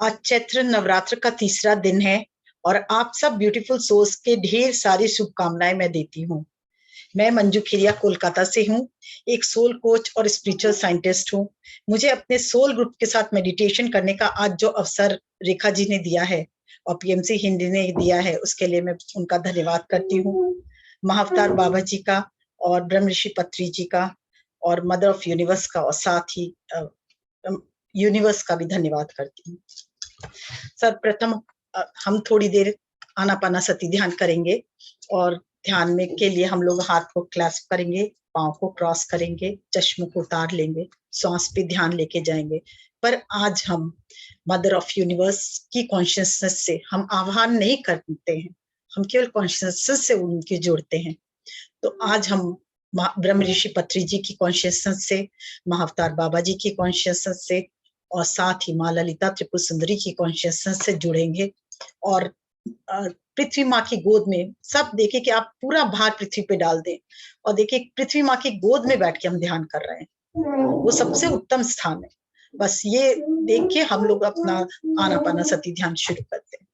आज चैत्र नवरात्र का तीसरा दिन है और आप सब ब्यूटीफुल सोल्स के ढेर सारी शुभकामनाएं मैं देती हूँ। मैं मंजू खिरिया कोलकाता से हूँ, एक सोल कोच और स्पिरिचुअल साइंटिस्ट हूँ। मुझे अपने सोल ग्रुप के साथ मेडिटेशन करने का आज जो अवसर रेखा जी ने दिया है और पीएमसी हिंदी ने दिया है, उसके लिए मैं उनका धन्यवाद करती हूँ। महाअवतार बाबा जी का और ब्रह्म ऋषि पत्री जी का और मदर ऑफ यूनिवर्स का और साथ ही यूनिवर्स का भी धन्यवाद करती हूँ। सर्वप्रथम हम थोड़ी देर आनापाना सती ध्यान करेंगे और ध्यान में के लिए हम लोग हाथ को क्लैस्प करेंगे, पांव को क्रॉस करेंगे, चश्मों को उतार लेंगे, सांस पे ध्यान लेके जाएंगे। पर आज हम मदर ऑफ यूनिवर्स की कॉन्शियसनेस से हम आह्वान नहीं करते हैं, हम केवल कॉन्शियसनेस से उनके जोड़ते हैं। तो आज हम ब्रह्म ऋषि पत्री जी की कॉन्शियसनेस से, महाअवतार बाबा जी की कॉन्शियसनेस से और साथ ही माँ ललिता त्रिपुर सुंदरी की कॉन्शियसनेस से जुड़ेंगे और पृथ्वी माँ की गोद में सब देखे कि आप पूरा भार पृथ्वी पे डाल दें और देखिए पृथ्वी माँ की गोद में बैठ के हम ध्यान कर रहे हैं, वो सबसे उत्तम स्थान है। बस ये देख के हम लोग अपना आनापाना सती ध्यान शुरू करते हैं।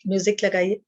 म्यूजिक लगाइए।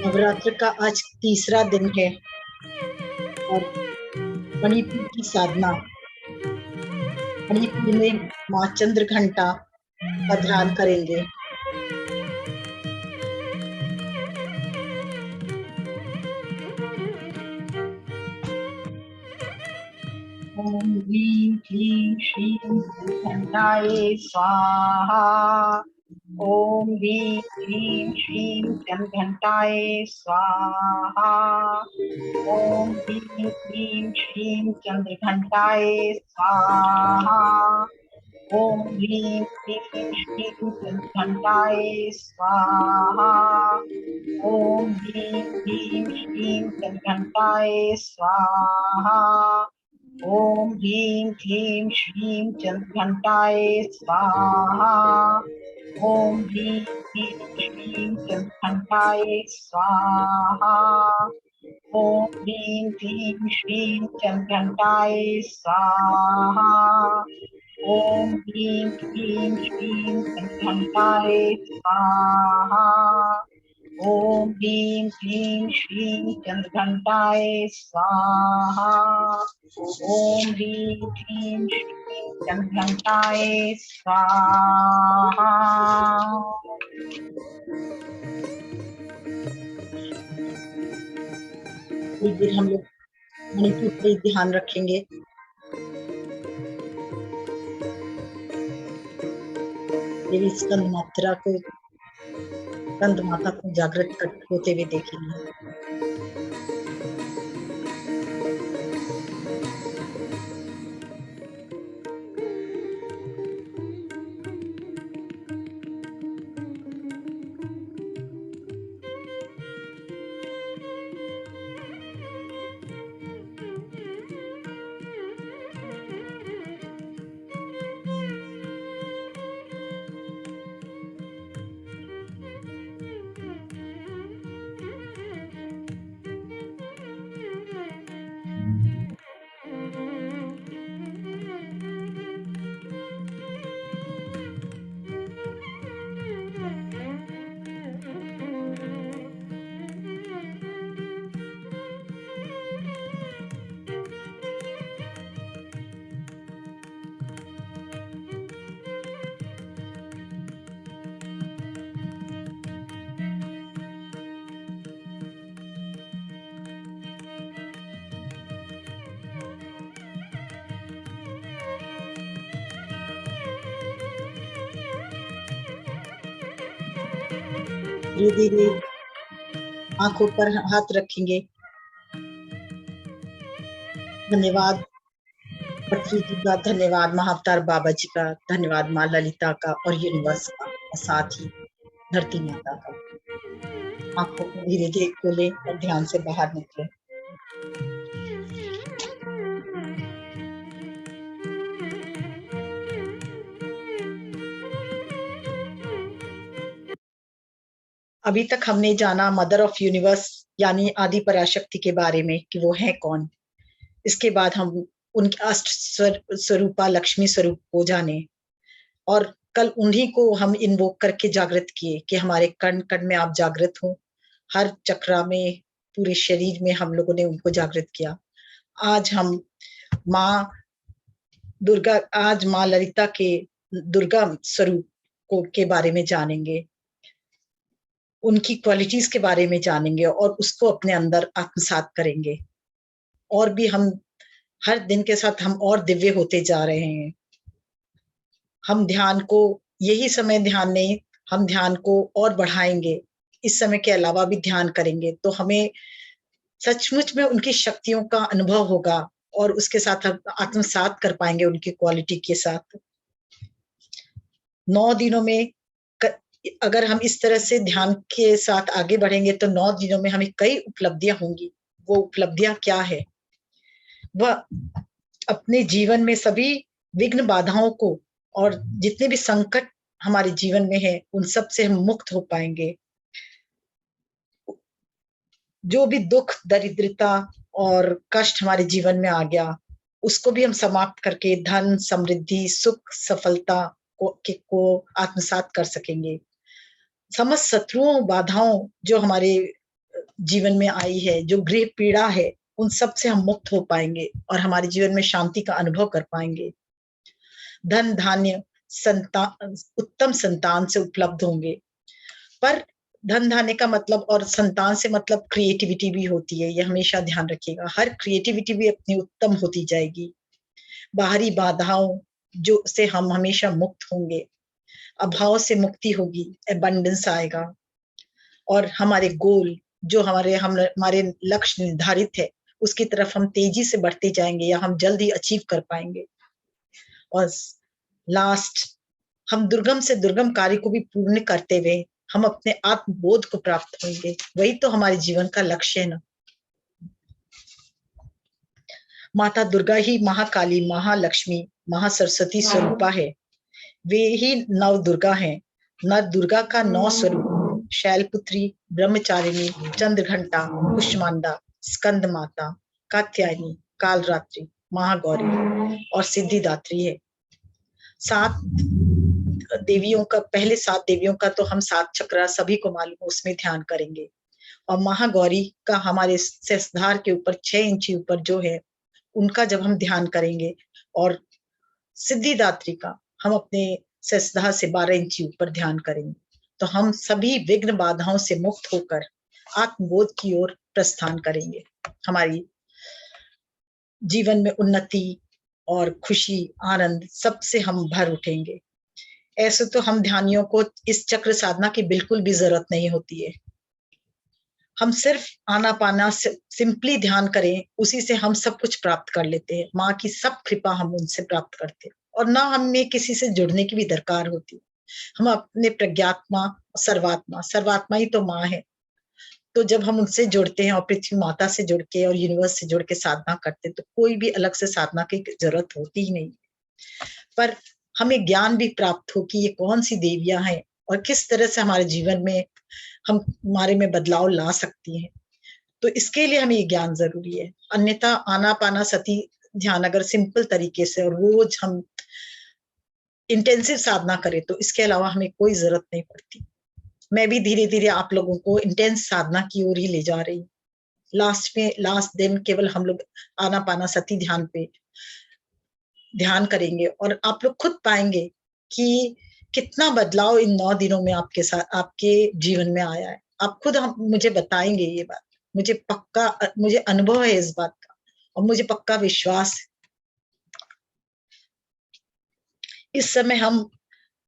नवरात्र का आज तीसरा दिन है और मणिपुर की साधना, मणिपुर में माँ चंद्रघंटा का ध्यान करेंगे। ओम ह्रीं क्लीं श्रीं चंद्रघंटाय स्वाहा। ओम ह्रीं क्लीं श्रीं चंद्रघंटाय स्वाहा। ओम ह्रीं क्लीं श्रीं चंद्रघंटाय स्वाहा। ओम ह्रीं क्लीं श्रीं चंद्रघंटाय स्वाहा। ओम ह्रीं क्लीं श्रीं चंद्रघंटाय स्वाहा। ओम ह्रीं क्लीं श्रीं चंद्रघंटाय स्वाहा। ओम ह्रीं क्लीं श्रीं चंद्रघंटाय स्वाहा। ओम ह्रीं क्लीं श्रीं चंद्रघंटाय स्वाहा। ओम ह्रीं क्लीं श्रीं चंद्रघंटाय स्वाहा। ओम ह्रीं क्लीं श्रीं चंद्रघंटाय स्वाहा। ओम ह्रीं क्लीं श्रीं चंद्रघंटाय स्वाहा। थोड़ी देर हम लोग मणिपुर पे ध्यान रखेंगे। देवी स्कंद माता को जागृत होते हुए देखेंगे। धीरे धीरे आंखों पर हाथ रखेंगे। धन्यवाद पटरी जी का, धन्यवाद महाअवतार बाबा जी का, धन्यवाद माँ ललिता का और यूनिवर्स का, और साथ ही धरती माता का। आंखों को धीरे धीरे खोलें और ध्यान से बाहर निकलें। अभी तक हमने जाना मदर ऑफ यूनिवर्स यानी आदि पराशक्ति के बारे में कि वो है कौन। इसके बाद हम उनके अष्ट स्वरूपा लक्ष्मी स्वरूप को जाने, और कल उन्हीं को हम इन्वोक करके जागृत किए कि हमारे कण कण में आप जागृत हो। हर चक्रा में, पूरे शरीर में हम लोगों ने उनको जागृत किया। आज हम माँ दुर्गा, आज माँ ललिता के दुर्गा स्वरूप को के बारे में जानेंगे, उनकी क्वालिटीज के बारे में जानेंगे और उसको अपने अंदर आत्मसात करेंगे। और भी हम हर दिन के साथ हम और दिव्य होते जा रहे हैं। हम ध्यान को, यही समय ध्यान नहीं, हम ध्यान को और बढ़ाएंगे। इस समय के अलावा भी ध्यान करेंगे तो हमें सचमुच में उनकी शक्तियों का अनुभव होगा और उसके साथ हम आत्मसात कर पाएंगे उनकी क्वालिटी के साथ। 9 दिनों में अगर हम इस तरह से ध्यान के साथ आगे बढ़ेंगे तो 9 दिनों में हमें कई उपलब्धियां होंगी। वो उपलब्धियां क्या है? वह अपने जीवन में सभी विघ्न बाधाओं को और जितने भी संकट हमारे जीवन में है उन सब से हम मुक्त हो पाएंगे। जो भी दुख, दरिद्रता और कष्ट हमारे जीवन में आ गया उसको भी हम समाप्त करके धन, समृद्धि, सुख, सफलता को आत्मसात कर सकेंगे। समस्त शत्रुओं, बाधाओं जो हमारे जीवन में आई है, जो गृह पीड़ा है, उन सब से हम मुक्त हो पाएंगे और हमारे जीवन में शांति का अनुभव कर पाएंगे। धन, धान्य, संतान, उत्तम संतान से उपलब्ध होंगे। पर धन धान्य का मतलब और संतान से मतलब क्रिएटिविटी भी होती है, ये हमेशा ध्यान रखिएगा। हर क्रिएटिविटी भी अपनी उत्तम होती जाएगी। बाहरी बाधाओं जो से हम हमेशा मुक्त होंगे, अभाव से मुक्ति होगी, एबंडेंस आएगा और हमारे गोल जो हमारे लक्ष्य निर्धारित है उसकी तरफ हम तेजी से बढ़ते जाएंगे या हम जल्द ही अचीव कर पाएंगे। और लास्ट, हम दुर्गम से दुर्गम कार्य को भी पूर्ण करते हुए हम अपने आत्मबोध को प्राप्त होंगे। वही तो हमारे जीवन का लक्ष्य है ना। माता दुर्गा ही महाकाली, महालक्ष्मी, महासरस्वती स्वरूपा है। वे ही नव दुर्गा हैं। नव दुर्गा का 9 स्वरूप शैलपुत्री, ब्रह्मचारिणी, चंद्रघंटा, कुष्मांडा, स्कंद माता, कात्यायनी, कालरात्रि, महागौरी और सिद्धिदात्री है। 7 देवियों का, पहले 7 देवियों का तो हम 7 चक्रा सभी को मालूम, उसमें ध्यान करेंगे। और महागौरी का हमारे सहस्त्रधार के ऊपर 6 इंच ऊपर जो है उनका जब हम ध्यान करेंगे, और सिद्धिदात्री का हम अपने सहस्त्रधार से 12 इंच ऊपर ध्यान करेंगे, तो हम सभी विघ्न बाधाओं से मुक्त होकर आत्मबोध की ओर प्रस्थान करेंगे। हमारी जीवन में उन्नति और खुशी, आनंद सबसे हम भर उठेंगे। ऐसे तो हम ध्यानियों को इस चक्र साधना की बिल्कुल भी जरूरत नहीं होती है। हम सिर्फ आनापाना सिंपली ध्यान करें, उसी से हम सब कुछ प्राप्त कर लेते हैं। माँ की सब कृपा हम उनसे प्राप्त करते हैं और ना हमें किसी से जुड़ने की भी दरकार होती। हम अपने प्रज्ञात्मा, सर्वात्मा ही तो माँ है। तो जब हम उनसे जुड़ते हैं और पृथ्वी माता से जुड़ के और यूनिवर्स से जुड़ के साधना करते हैं तो कोई भी अलग से साधना की जरूरत होती ही नहीं। पर हमें ज्ञान भी प्राप्त हो कि ये कौन सी देवियां हैं और किस तरह से हमारे जीवन में हमारे में बदलाव ला सकती हैं। तो इसके लिए हमें ये ज्ञान जरूरी है। अन्यथा आनापाना सती ध्यान अगर सिंपल तरीके से और रोज हम इंटेंसिव साधना करें तो इसके अलावा हमें कोई जरूरत नहीं पड़ती। मैं भी धीरे धीरे आप लोगों को इंटेंस साधना की ओर ही ले जा रही हूँ। लास्ट दिन केवल हम लोग आनापाना सती ध्यान पे ध्यान करेंगे और आप लोग खुद पाएंगे कि कितना बदलाव इन 9 दिनों में आपके साथ, आपके जीवन में आया है। आप खुद मुझे बताएंगे ये बात। मुझे अनुभव है इस बात का और मुझे पक्का विश्वास है। इस समय हम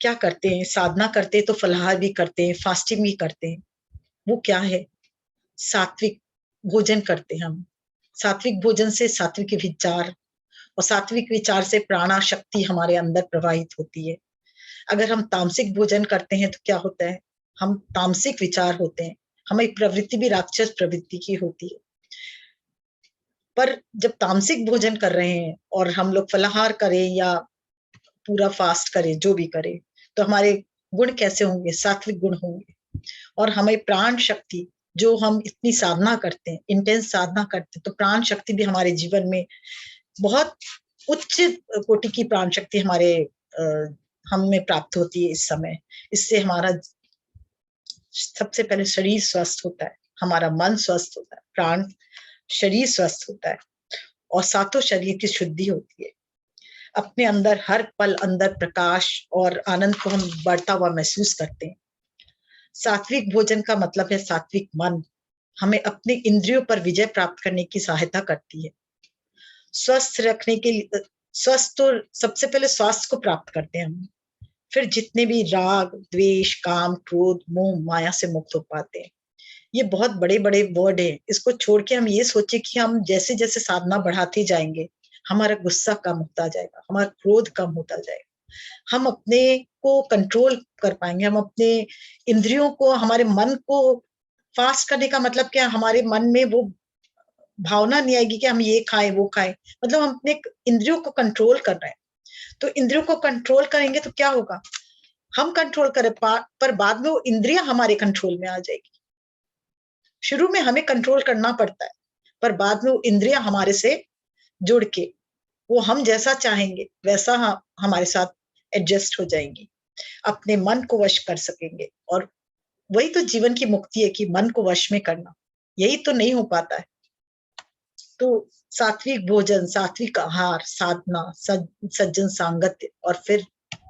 क्या करते हैं, साधना करते हैं तो फलाहार भी करते हैं, फास्टिंग भी करते हैं, वो क्या है? सात्विक भोजन करते हैं हम। सात्विक भोजन से सात्विक विचार, और सात्विक विचार से प्राणा शक्ति हमारे अंदर प्रवाहित होती है। अगर हम तामसिक भोजन करते हैं तो क्या होता है? हम तामसिक विचार होते हैं, हमारी प्रवृत्ति भी राक्षस प्रवृत्ति की होती है। पर जब तामसिक भोजन कर रहे हैं और हम लोग फलाहार करें या पूरा फास्ट करें, जो भी करें, तो हमारे गुण कैसे होंगे? सात्विक गुण होंगे। और हमें प्राण शक्ति, जो हम इतनी साधना करते हैं, इंटेंस साधना करते हैं, तो प्राण शक्ति भी हमारे जीवन में बहुत उच्च कोटि की प्राण शक्ति हमारे हमें प्राप्त होती है इस समय। इससे हमारा सबसे पहले शरीर स्वस्थ होता है, हमारा मन स्वस्थ होता है, प्राण शरीर स्वस्थ होता है, और सातों शरीर की शुद्धि होती है। अपने अंदर हर पल अंदर प्रकाश और आनंद को हम बढ़ता हुआ महसूस करते हैं। सात्विक भोजन का मतलब है सात्विक मन, हमें अपने इंद्रियों पर विजय प्राप्त करने की सहायता करती है। स्वस्थ रखने के लिए, स्वस्थ तो सबसे पहले स्वास्थ्य को प्राप्त करते हैं हम, फिर जितने भी राग द्वेष काम क्रोध मोह माया से मुक्त हो पाते हैं। ये बहुत बड़े बड़े वर्ड है, इसको छोड़ के हम ये सोचे कि हम जैसे जैसे साधना बढ़ाते जाएंगे हमारा गुस्सा कम होता जाएगा, हमारा क्रोध कम होता जाएगा, हम अपने को कंट्रोल कर पाएंगे, हम अपने इंद्रियों को, हमारे मन को फास्ट करने का मतलब क्या? हमारे मन में वो भावना नहीं आएगी कि हम ये खाएं वो खाएं, मतलब हम अपने इंद्रियों को कंट्रोल कर रहे हैं। तो इंद्रियों को कंट्रोल करेंगे तो क्या होगा? हम कंट्रोल करें पर बाद में वो इंद्रियां हमारे कंट्रोल में आ जाएगी। शुरू में हमें कंट्रोल करना पड़ता है, पर बाद में वो इंद्रियां हमारे से जुड़ के वो हम जैसा चाहेंगे वैसा हमारे साथ एडजस्ट हो जाएंगी, अपने मन को वश कर सकेंगे। और वही तो जीवन की मुक्ति है कि मन को वश में करना, यही तो नहीं हो पाता है। तो सात्विक भोजन, सात्विक आहार, साधना, सज्जन सांगत्य, और फिर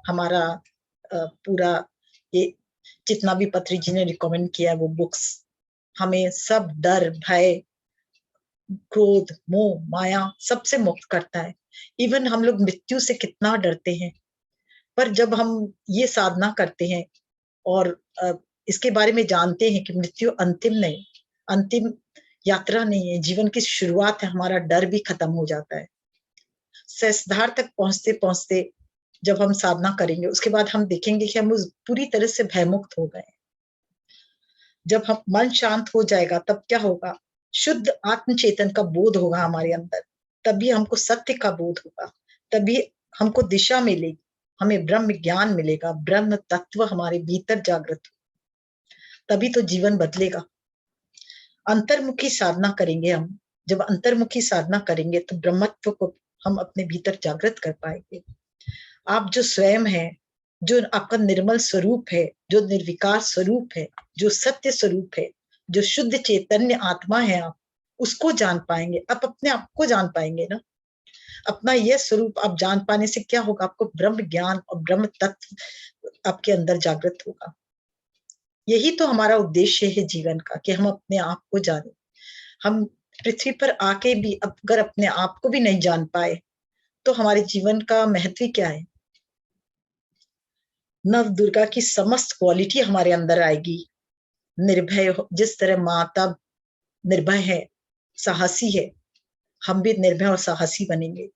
हमारा पूरा ये जितना भी पत्री जी ने रिकमेंड किया वो बुक्स, हमें सब डर भय क्रोध मोह माया सबसे मुक्त करता है। इवन हम लोग मृत्यु से कितना डरते हैं, पर जब हम ये साधना करते हैं और इसके बारे में जानते हैं कि मृत्यु अंतिम नहीं, अंतिम यात्रा नहीं है, जीवन की शुरुआत है, हमारा डर भी खत्म हो जाता है। सहस्त्रधार तक पहुंचते पहुंचते जब हम साधना करेंगे उसके बाद हम देखेंगे कि हम उस पूरी तरह से भयमुक्त हो गए। जब हम मन शांत हो जाएगा तब क्या होगा? शुद्ध आत्म चेतन का बोध होगा हमारे अंदर, तभी हमको सत्य का बोध होगा, तभी हमको दिशा मिलेगी, हमें ब्रह्म ज्ञान मिलेगा, ब्रह्म तत्व हमारे भीतर जागृत हो, तभी तो जीवन बदलेगा। अंतर्मुखी साधना करेंगे हम, जब अंतर्मुखी साधना करेंगे तो ब्रह्मत्व को हम अपने भीतर जागृत कर पाएंगे। आप जो स्वयं है, जो आपका निर्मल स्वरूप है, जो निर्विकार स्वरूप है, जो सत्य स्वरूप है, जो शुद्ध चैतन्य आत्मा है, आप उसको जान पाएंगे, आप अपने आप को जान पाएंगे ना। अपना यह स्वरूप आप जान पाने से क्या होगा? आपको ब्रह्म ज्ञान और ब्रह्म तत्व आपके अंदर जागृत होगा। यही तो हमारा उद्देश्य है जीवन का, कि हम अपने आप को जाने। हम पृथ्वी पर आके भी अगर अपने आप को भी नहीं जान पाए तो हमारे जीवन का महत्व क्या है? नव दुर्गा की समस्त क्वालिटी हमारे अंदर आएगी। निर्भय, जिस तरह माता निर्भय है, साहसी है, हम भी निर्भय और साहसी बनेंगे।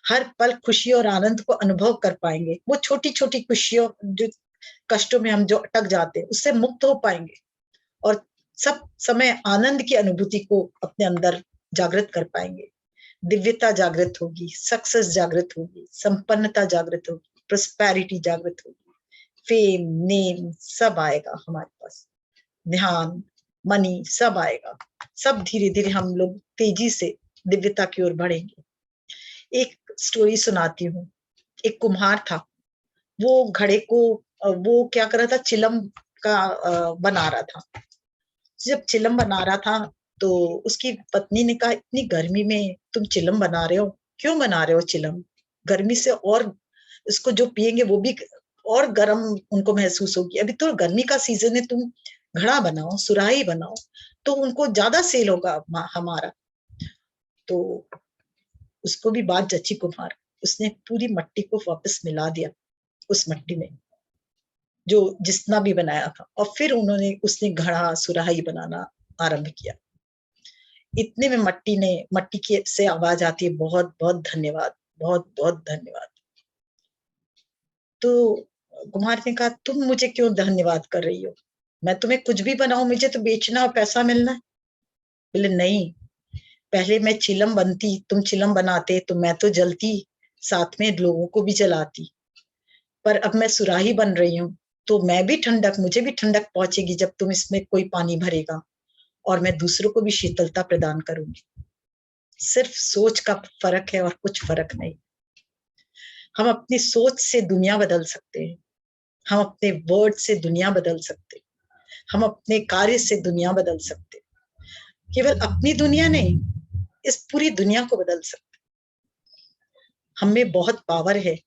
हर पल खुशी और आनंद को अनुभव कर पाएंगे। वो छोटी छोटी खुशियों, जो कष्टों में हम जो अटक जाते हैं, उससे मुक्त हो पाएंगे और सब समय आनंद की अनुभूति को अपने अंदर जागृत कर पाएंगे। दिव्यता जागृत होगी, सक्सेस जागृत होगी, संपन्नता जागृत होगी, प्रोस्पेरिटी जागृत होगी, फेम नेम सब आएगा हमारे पास, ध्यान मनी सब आएगा। सब धीरे धीरे हम लोग तेजी से दिव्यता की ओर बढ़ेंगे। एक स्टोरी सुनाती हूँ। एक कुम्हार था, वो घड़े को वो क्या कर रहा था, चिलम का बना रहा था। जब चिलम बना रहा था तो उसकी पत्नी ने कहा, इतनी गर्मी में तुम चिलम बना रहे हो, क्यों बना रहे हो चिलम? गर्मी से और इसको जो पिएंगे वो भी और गर्म उनको महसूस होगी। अभी तो गर्मी का सीजन है, तुम घड़ा बनाओ, सुराही बनाओ, तो उनको ज्यादा सेल होगा हमारा। तो उसको भी बात जची कुम्हार, उसने पूरी मट्टी को वापस मिला दिया उस मट्टी में। जो जितना भी बनाया था, और फिर उसने घड़ा सुराही बनाना आरंभ किया। इतने में मट्टी की से आवाज आती है, बहुत बहुत धन्यवाद, बहुत बहुत धन्यवाद। तो कुम्हार ने कहा, तुम मुझे क्यों धन्यवाद कर रही हो? मैं तुम्हें कुछ भी बनाऊं, मुझे तो बेचना और पैसा मिलना है। बोले नहीं, पहले मैं चिलम बनती, तुम चिलम बनाते तो मैं तो जलती, साथ में लोगों को भी जलाती। पर अब मैं सुराही बन रही हूँ, तो मैं भी ठंडक, मुझे भी ठंडक पहुंचेगी जब तुम इसमें कोई पानी भरेगा, और मैं दूसरों को भी शीतलता प्रदान करूंगी। सिर्फ सोच का फर्क है और कुछ फर्क नहीं। हम अपनी सोच से दुनिया बदल सकते हैं, हम अपने वर्ड से दुनिया बदल सकते, हम अपने कार्य से दुनिया बदल सकते, केवल अपनी दुनिया नहीं, इस पूरी दुनिया को बदल सकते। हमें बहुत पावर है,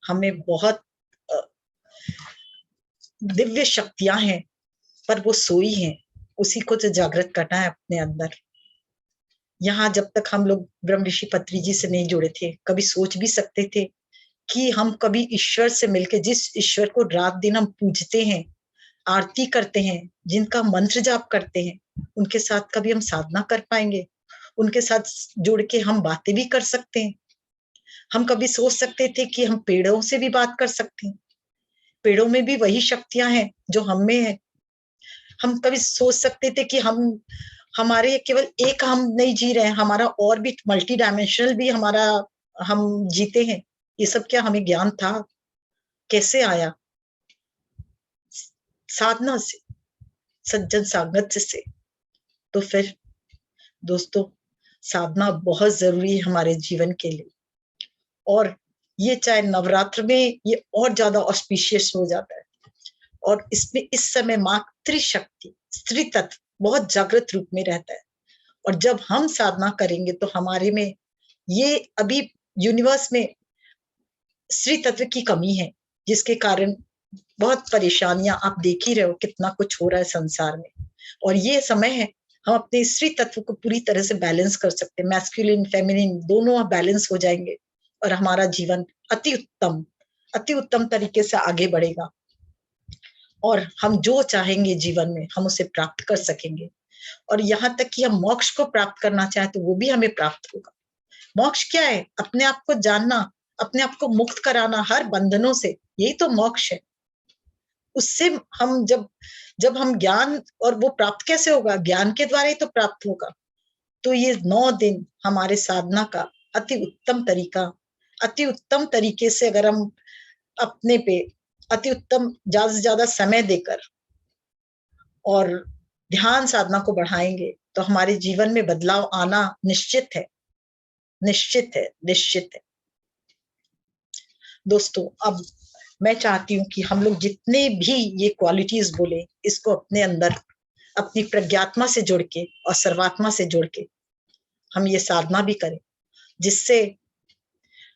हमें बहुत दिव्य शक्तियां हैं, पर वो सोई हैं, उसी को तो जागृत करना है अपने अंदर। यहाँ जब तक हम लोग ब्रह्म ऋषि पत्री जी से नहीं जुड़े थे, कभी सोच भी सकते थे कि हम कभी ईश्वर से मिलके, जिस ईश्वर को रात दिन हम पूजते हैं, आरती करते हैं, जिनका मंत्र जाप करते हैं, उनके साथ कभी हम साधना कर पाएंगे? उनके साथ जुड़ के हम बातें भी कर सकते हैं। हम कभी सोच सकते थे कि हम पेड़ों से भी बात कर सकते हैं? पेड़ों में भी वही शक्तियां हैं जो हम में है। हम कभी सोच सकते थे कि हमारे केवल एक हम नहीं जी रहे हैं, हमारा और भी मल्टी डायमेंशनल भी हमारा हम जीते हैं? ये सब क्या हमें ज्ञान था? कैसे आया? साधना से, सज्जन सांगत्य से। तो फिर दोस्तों, साधना बहुत जरूरी है हमारे जीवन के लिए, और ये चाहे नवरात्र में ये और ज्यादा ऑस्पिशियस हो जाता है। और इसमें इस समय मातृशक्ति, स्त्री तत्व बहुत जागृत रूप में रहता है। और जब हम साधना करेंगे तो हमारे में ये अभी यूनिवर्स में स्त्री तत्व की कमी है, जिसके कारण बहुत परेशानियां आप देख ही रहे हो, कितना कुछ हो रहा है संसार में। और ये समय है, हम अपने स्त्री तत्व को पूरी तरह से बैलेंस कर सकते हैं, मैस्कुलिन फेमिनिन दोनों बैलेंस हो जाएंगे, और हमारा जीवन अति उत्तम तरीके से आगे बढ़ेगा, और हम जो चाहेंगे जीवन में हम उसे प्राप्त कर सकेंगे। और यहाँ तक कि हम मोक्ष को प्राप्त करना चाहें तो वो भी हमें प्राप्त होगा। मोक्ष क्या है? अपने आप को जानना, अपने आप को मुक्त कराना हर बंधनों से, यही तो मोक्ष है। उससे हम जब हम ज्ञान, और वो प्राप्त कैसे होगा? ज्ञान के द्वारा ही तो प्राप्त होगा। तो ये 9 दिन हमारे साधना का अति उत्तम तरीका, अति उत्तम तरीके से अगर हम अपने पे अति उत्तम ज्यादा से ज्यादा समय देकर और ध्यान साधना को बढ़ाएंगे तो हमारे जीवन में बदलाव आना निश्चित है, निश्चित है, निश्चित है। दोस्तों, अब मैं चाहती हूँ कि हम लोग जितने भी ये क्वालिटीज बोले, इसको अपने अंदर अपनी प्रज्ञात्मा से जुड़ के और सर्वात्मा से जुड़ के हम ये साधना भी करें, जिससे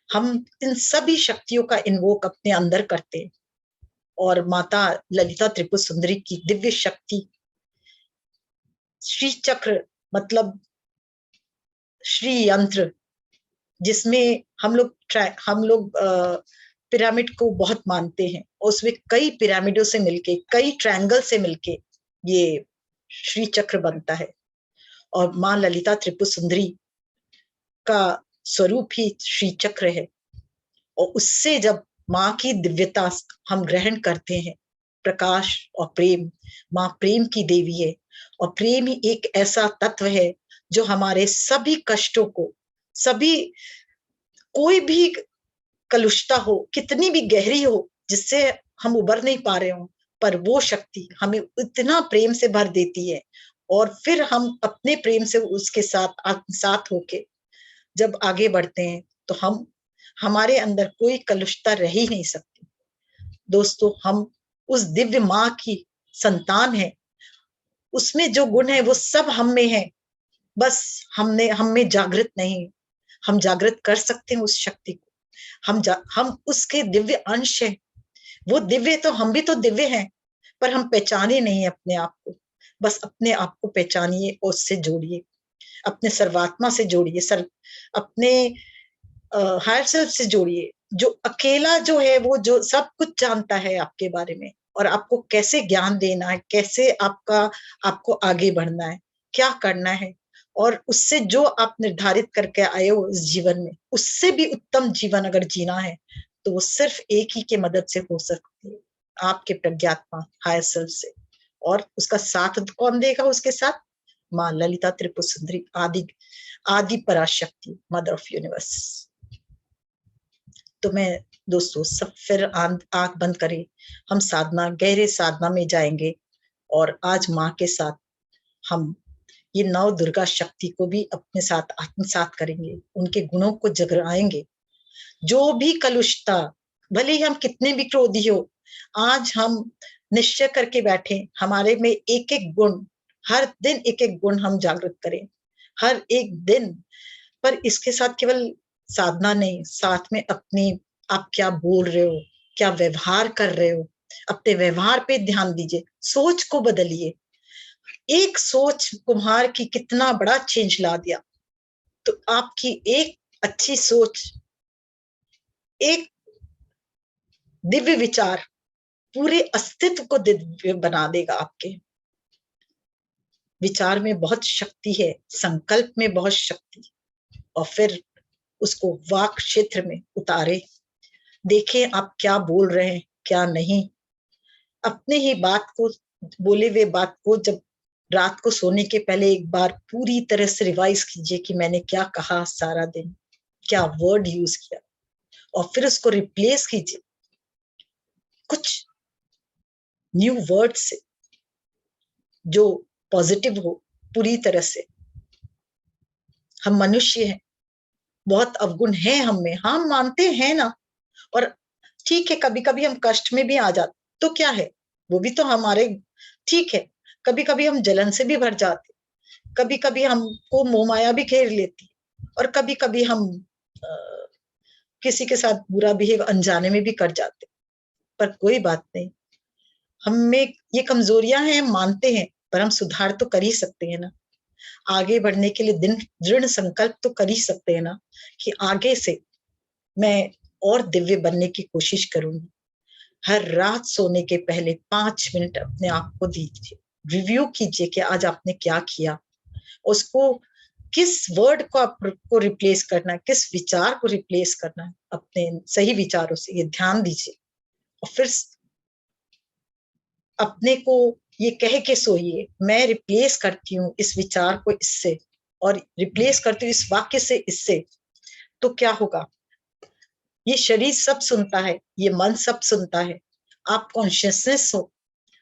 हम इन सभी शक्तियों का इन्वोक अपने अंदर करते हैं, और माता ललिता त्रिपुर सुंदरी की दिव्य शक्ति, श्री चक्र मतलब श्री यंत्र, जिसमें हम लोग पिरामिड को बहुत मानते हैं, और उसमें कई पिरामिडों से मिलके, कई ट्रायंगल से मिलके ये श्री चक्र बनता है। और माँ ललिता त्रिपुर सुंदरी का स्वरूप ही श्री चक्र है, और उससे जब माँ की दिव्यता हम ग्रहण करते हैं, प्रकाश और प्रेम, माँ प्रेम की देवी है, और प्रेम ही एक ऐसा तत्व है जो हमारे सभी कष्टों को, सभी कोई भी कलुषता हो, कितनी भी गहरी हो, जिससे हम उबर नहीं पा रहे हो, पर वो शक्ति हमें इतना प्रेम से भर देती है, और फिर हम अपने प्रेम से उसके साथ होके जब आगे बढ़ते हैं तो हमारे अंदर कोई कलुषता रह ही नहीं सकती। दोस्तों, हम उस दिव्य माँ की संतान है, उसमें जो गुण है वो सब हम में है, बस हम में जागृत नहीं। हम जागृत कर सकते हैं उस शक्ति को, हम उसके दिव्य अंश है। वो दिव्य तो हम भी तो दिव्य हैं, पर हम पहचाने नहीं अपने आप को। बस अपने आप को पहचानिए और उससे जोड़िए, अपने सर्वात्मा से जोड़िए, अपने हायर सेल्फ से जोड़िए, जो अकेला जो है, वो जो सब कुछ जानता है आपके बारे में, और आपको कैसे ज्ञान देना है, कैसे आपको आगे बढ़ना है, क्या करना है, और उससे जो आप निर्धारित करके आए हो इस जीवन में, उससे भी उत्तम जीवन अगर जीना है तो वो सिर्फ एक ही के मदद से हो सकती है, आपके प्रज्ञात्मा हायर सेल्फ से। और उसका साथ कौन देगा? उसके साथ माँ ललिता त्रिपुर सुंदरी, आदि पराशक्ति, मदर ऑफ यूनिवर्स। तो मैं दोस्तों सब फिर आंख बंद करें, हम साधना, गहरे साधना में जाएंगे और आज माँ के साथ हम ये नव दुर्गा शक्ति को भी अपने साथ आत्मसात करेंगे, उनके गुणों को जगराएंगे। जो भी कलुषता, भले ही हम कितने भी क्रोधी हो, आज हम निश्चय करके बैठे हमारे में एक एक गुण, हर दिन एक एक गुण हम जागृत करें, हर एक दिन। पर इसके साथ केवल साधना नहीं, साथ में अपनी, आप क्या बोल रहे हो, क्या व्यवहार कर रहे हो, अपने व्यवहार पे ध्यान दीजिए, सोच को बदलिए। एक सोच कुम्हार की कितना बड़ा चेंज ला दिया। तो आपकी एक अच्छी सोच, एक दिव्य विचार पूरे अस्तित्व को दिव्य बना देगा। आपके विचार में बहुत शक्ति है, संकल्प में बहुत शक्ति, और फिर उसको वाक क्षेत्र में उतारे। देखें आप क्या बोल रहे हैं, क्या नहीं। अपने ही बात को, बोले हुए बात को जब रात को सोने के पहले एक बार पूरी तरह से रिवाइज कीजिए कि मैंने क्या कहा सारा दिन, क्या वर्ड यूज किया, और फिर उसको रिप्लेस कीजिए कुछ न्यू वर्ड से जो पॉजिटिव हो पूरी तरह से। हम मनुष्य हैं, बहुत अवगुण है हम में, हम मानते हैं ना। और ठीक है, कभी कभी हम कष्ट में भी आ जाते, तो क्या है, वो भी तो हमारे, ठीक है। कभी कभी हम जलन से भी भर जाते, कभी कभी हमको मोह माया भी घेर लेती, और कभी कभी हम किसी के साथ बुरा बिहेव अनजाने में भी कर जाते। पर कोई बात नहीं, हम में ये कमजोरियां हैं, मानते हैं, पर हम सुधार तो कर ही सकते हैं ना। आगे बढ़ने के लिए दृढ़ संकल्प तो कर ही सकते हैं ना, कि आगे से मैं और दिव्य बनने की कोशिश करूंगी। हर रात सोने के पहले 5 मिनट अपने आप को दीजिए, रिव्यू कीजिए कि आज आपने क्या किया, उसको किस वर्ड को आपको रिप्लेस करना है, किस विचार को रिप्लेस करना है अपने सही विचारों से, ये ध्यान दीजिए। और फिर अपने को ये कह के सोइए, मैं रिप्लेस करती हूँ इस विचार को इससे, और रिप्लेस करती हूँ इस वाक्य से इससे। तो क्या होगा, ये शरीर सब सुनता है, ये मन सब सुनता है। आप कॉन्शियसनेस हो,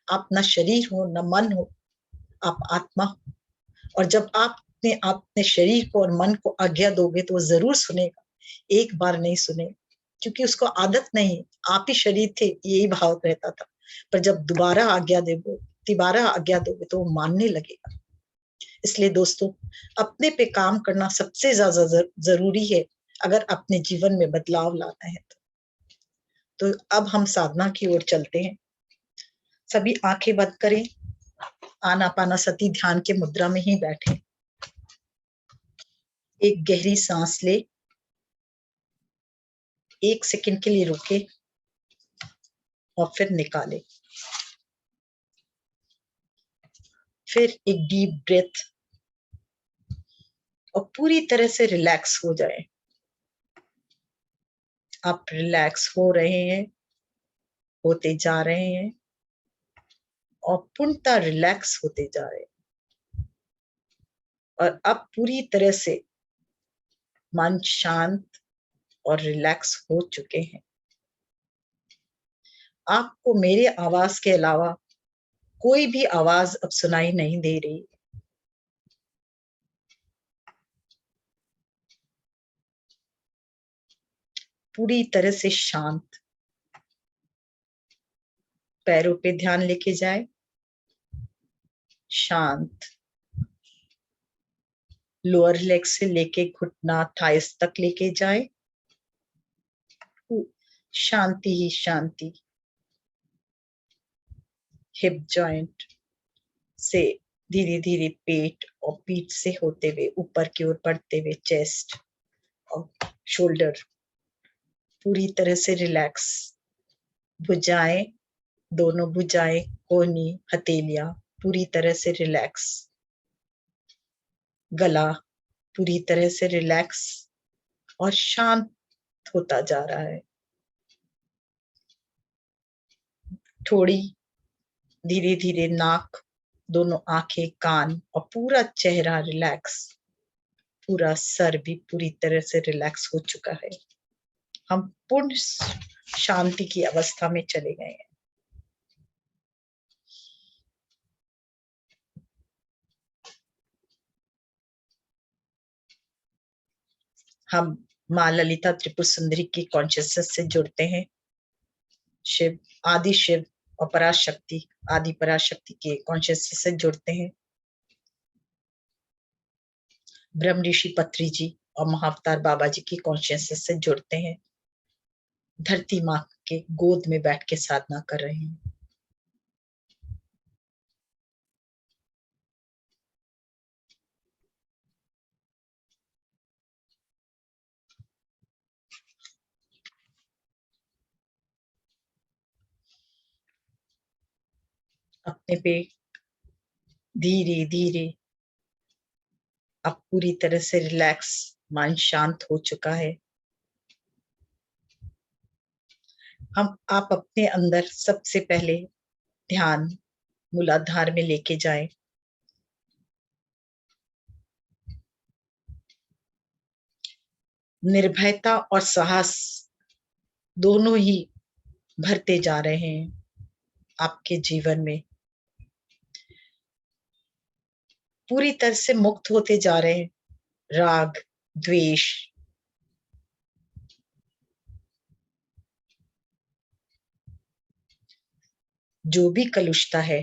आप न शरीर हो न मन हो, आप आत्मा हो। और जब आप अपने शरीर को और मन को आज्ञा दोगे तो वो जरूर सुनेगा, एक बार नहीं सुनेगा, क्योंकि उसको आदत नहीं, आप ही शरीर थे, यही भाव रहता था। पर जब दोबारा आज्ञा दोगे तो वो मानने लगेगा। इसलिए दोस्तों, अपने पे काम करना सबसे ज्यादा जरूरी है अगर अपने जीवन में बदलाव लाना है तो अब हम साधना की ओर चलते हैं। सभी आंखें बंद करें, आनापानसती ध्यान के मुद्रा में ही बैठे। एक गहरी सांस ले, 1 सेकंड के लिए रुके और फिर निकाले। फिर एक डीप ब्रेथ, और पूरी तरह से रिलैक्स हो जाए। आप रिलैक्स हो रहे हैं, होते जा रहे हैं, और पूर्णतः रिलैक्स होते जा रहे हैं। और अब पूरी तरह से मन शांत और रिलैक्स हो चुके हैं। आपको मेरे आवाज के अलावा कोई भी आवाज अब सुनाई नहीं दे रही। पूरी तरह से शांत। पैरों पे ध्यान लेके जाए, शांत। लोअर लेग से लेके घुटना थाइस तक लेके जाए, शांति ही शांति। हिप जॉइंट से धीरे धीरे पेट और पीठ से होते हुए ऊपर की ओर बढ़ते हुए चेस्ट और शोल्डर पूरी तरह से रिलैक्स। भुजाएं दोनों भुजाएं, कोहनी, हथेलियां पूरी तरह से रिलैक्स, गला पूरी तरह से रिलैक्स और शांत होता जा रहा है। थोड़ी धीरे धीरे नाक, दोनों आंखें, कान और पूरा चेहरा रिलैक्स, पूरा सर भी पूरी तरह से रिलैक्स हो चुका है। हम पूर्ण शांति की अवस्था में चले गए हैं। हम माँ ललिता त्रिपुर सुंदरी की कॉन्शियसनेस से जुड़ते हैं। शिव, आदि शिव और पराशक्ति, आदि पराशक्ति के कॉन्शियसनेस से जुड़ते हैं। ब्रह्म ऋषि पत्री जी और महाअवतार बाबा जी की कॉन्शियसनेस से जुड़ते हैं। धरती माँ के गोद में बैठ के साधना कर रहे हैं। अपने पे धीरे धीरे अब पूरी तरह से रिलैक्स, माइंड शांत हो चुका है। आप अपने अंदर सबसे पहले ध्यान मूलाधार में लेके जाएं। निर्भयता और साहस दोनों ही भरते जा रहे हैं आपके जीवन में। पूरी तरह से मुक्त होते जा रहे हैं राग, द्वेष, जो भी कलुषता है।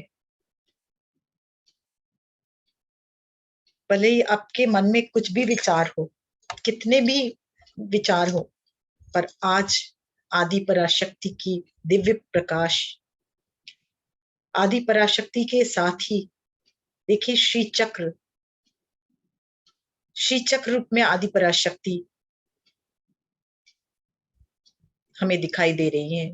भले ही आपके मन में कुछ भी विचार हो, कितने भी विचार हो, पर आज आदि पराशक्ति की दिव्य प्रकाश, आदि पराशक्ति के साथ ही देखिए श्री चक्र रूप में आदि पराशक्ति हमें दिखाई दे रही है।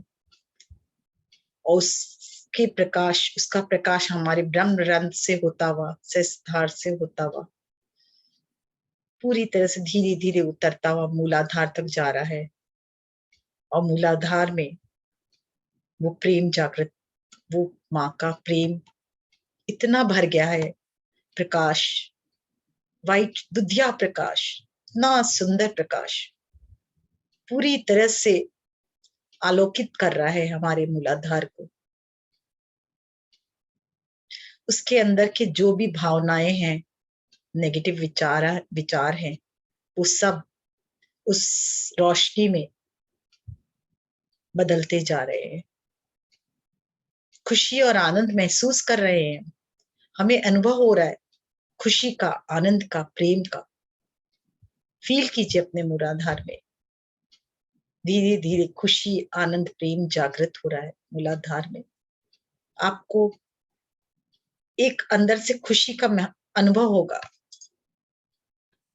और उसका प्रकाश हमारे ब्रह्म रंध्र से होता हुआ, सहस्त्रधार से होता हुआ पूरी तरह से धीरे धीरे उतरता हुआ मूलाधार तक जा रहा है। और मूलाधार में वो प्रेम जागृत, वो माँ का प्रेम इतना भर गया है। प्रकाश, वाइट दुधिया प्रकाश, इतना सुंदर प्रकाश पूरी तरह से आलोकित कर रहा है हमारे मूलाधार को। उसके अंदर के जो भी भावनाएं हैं, नेगेटिव विचार हैं, वो सब उस रोशनी में बदलते जा रहे हैं। खुशी और आनंद महसूस कर रहे हैं। हमें अनुभव हो रहा है खुशी का, आनंद का, प्रेम का। फील कीजिए अपने मूलाधार में। धीरे धीरे खुशी, आनंद, प्रेम जागृत हो रहा है मूलाधार में। आपको एक अंदर से खुशी का अनुभव होगा,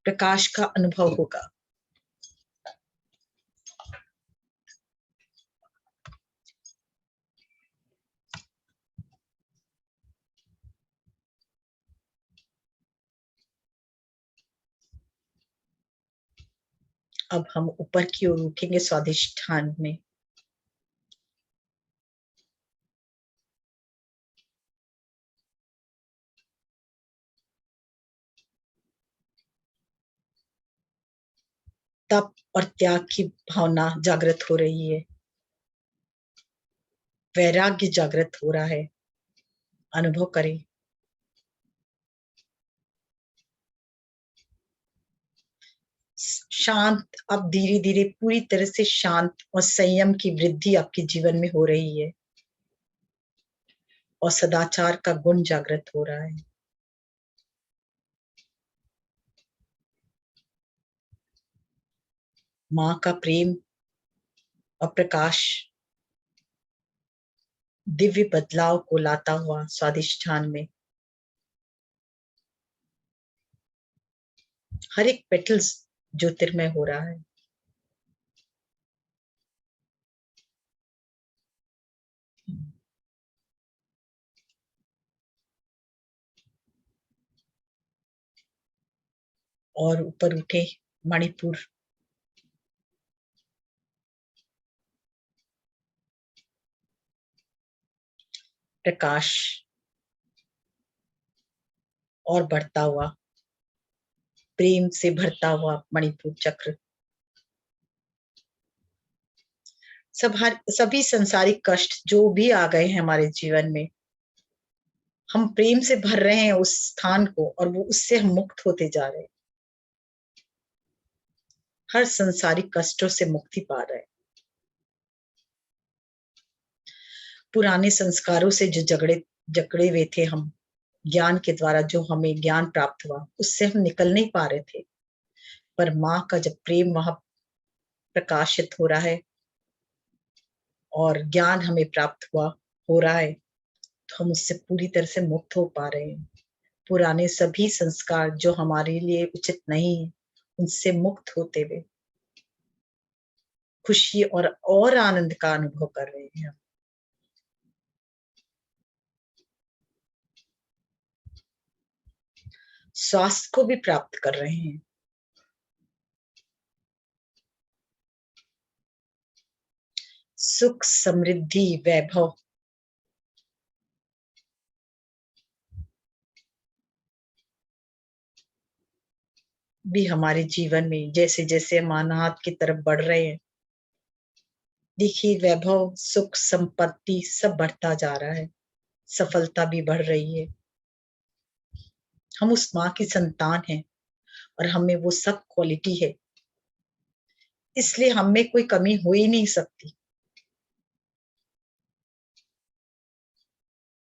प्रकाश का अनुभव होगा। अब हम ऊपर की ओर उठेंगे स्वादिष्ठान में। तप और त्याग की भावना जागृत हो रही है। वैराग्य जागृत हो रहा है। अनुभव करें। शांत, अब धीरे धीरे पूरी तरह से शांत और संयम की वृद्धि आपके जीवन में हो रही है। और सदाचार का गुण जागृत हो रहा है। माँ का प्रेम और प्रकाश दिव्य बदलाव को लाता हुआ स्वादिष्ठान में हर एक पेटल्स ज्योतिर्मय हो रहा है। और ऊपर उठे मणिपुर, प्रकाश और बढ़ता हुआ, प्रेम से भरता हुआ मणिपुर चक्र। सभी संसारिक कष्ट जो भी आ गए हैं हमारे जीवन में, हम प्रेम से भर रहे हैं उस स्थान को, और वो उससे हम मुक्त होते जा रहे हैं। हर संसारिक कष्टों से मुक्ति पा रहे हैं। पुराने संस्कारों से जो जकड़े हुए थे हम, ज्ञान के द्वारा जो हमें ज्ञान प्राप्त हुआ, उससे हम निकल नहीं पा रहे थे। पर माँ का जब प्रेम वहां प्रकाशित हो रहा है और ज्ञान हमें प्राप्त हुआ हो रहा है, तो हम उससे पूरी तरह से मुक्त हो पा रहे हैं। पुराने सभी संस्कार जो हमारे लिए उचित नहीं है, उनसे मुक्त होते हुए खुशी और आनंद का अनुभव कर रहे हैं। स्वास्थ्य को भी प्राप्त कर रहे हैं। सुख, समृद्धि, वैभव भी हमारे जीवन में जैसे जैसे हम अनाहत की तरफ बढ़ रहे हैं, देखिए वैभव, सुख, संपत्ति सब बढ़ता जा रहा है, सफलता भी बढ़ रही है। हम उस माँ की संतान हैं और हमें वो सब क्वालिटी है, इसलिए हम में कोई कमी हो ही नहीं सकती।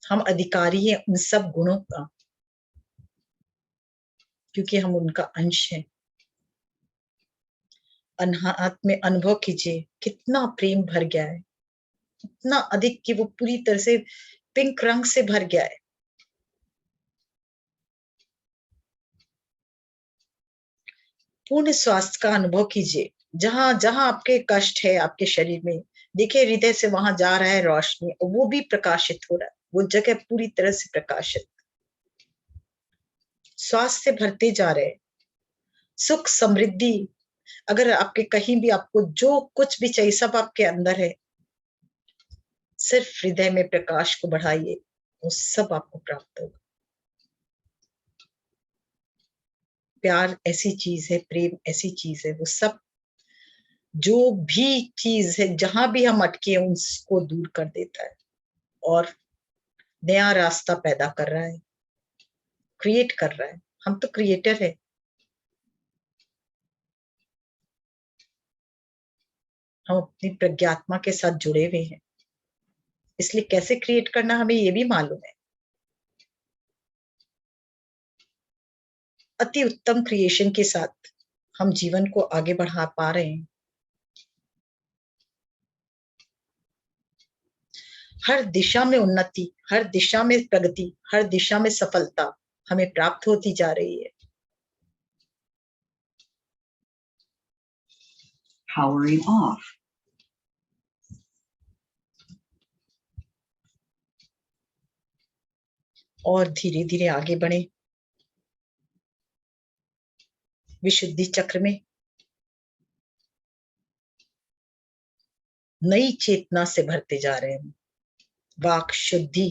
हम अधिकारी हैं उन सब गुणों का, क्योंकि हम उनका अंश हैं। अनाहत में अनुभव कीजिए कितना प्रेम भर गया है, इतना अधिक कि वो पूरी तरह से पिंक रंग से भर गया है। पूर्ण स्वास्थ्य का अनुभव कीजिए। जहां जहां आपके कष्ट है आपके शरीर में, देखिए हृदय से वहां जा रहा है रोशनी, और वो भी प्रकाशित हो रहा है, वो जगह पूरी तरह से प्रकाशित, स्वास्थ्य से भरते जा रहे हैं। सुख, समृद्धि, अगर आपके कहीं भी आपको जो कुछ भी चाहिए सब आपके अंदर है, सिर्फ हृदय में प्रकाश को बढ़ाइए, वो सब आपको प्राप्त होगा। प्यार ऐसी चीज है, प्रेम ऐसी चीज है, वो सब जो भी चीज है जहां भी हम अटके हैं उसको दूर कर देता है और नया रास्ता पैदा कर रहा है, क्रिएट कर रहा है। हम तो क्रिएटर है। हम अपनी प्रज्ञात्मा के साथ जुड़े हुए हैं, इसलिए कैसे क्रिएट करना हमें ये भी मालूम है। अति उत्तम क्रिएशन के साथ हम जीवन को आगे बढ़ा पा रहे हैं। हर दिशा में उन्नति, हर दिशा में प्रगति, हर दिशा में सफलता हमें प्राप्त होती जा रही है। Powering off. और धीरे धीरे आगे बढ़े विशुद्धि चक्र में, नई चेतना से भरते जा रहे हैं। वाक शुद्धि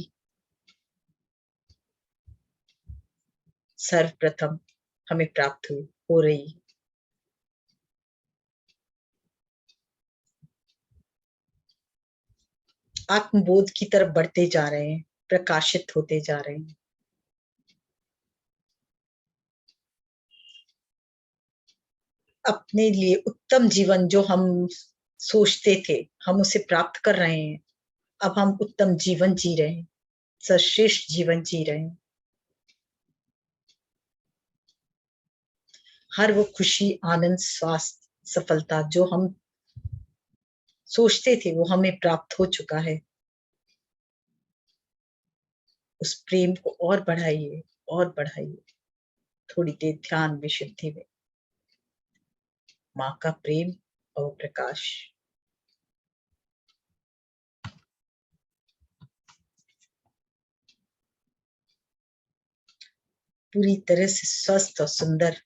सर्वप्रथम हमें प्राप्त हो रही है। आत्मबोध की तरफ बढ़ते जा रहे हैं, प्रकाशित होते जा रहे हैं। अपने लिए उत्तम जीवन जो हम सोचते थे हम उसे प्राप्त कर रहे हैं। अब हम उत्तम जीवन जी रहे हैं, सर्वश्रेष्ठ जीवन जी रहे हैं। हर वो खुशी, आनंद, स्वास्थ्य, सफलता जो हम सोचते थे वो हमें प्राप्त हो चुका है। उस प्रेम को और बढ़ाइए और बढ़ाइए। थोड़ी देर ध्यान में, शुद्धि में, माँ का प्रेम और प्रकाश। पूरी तरह से स्वस्थ और सुंदर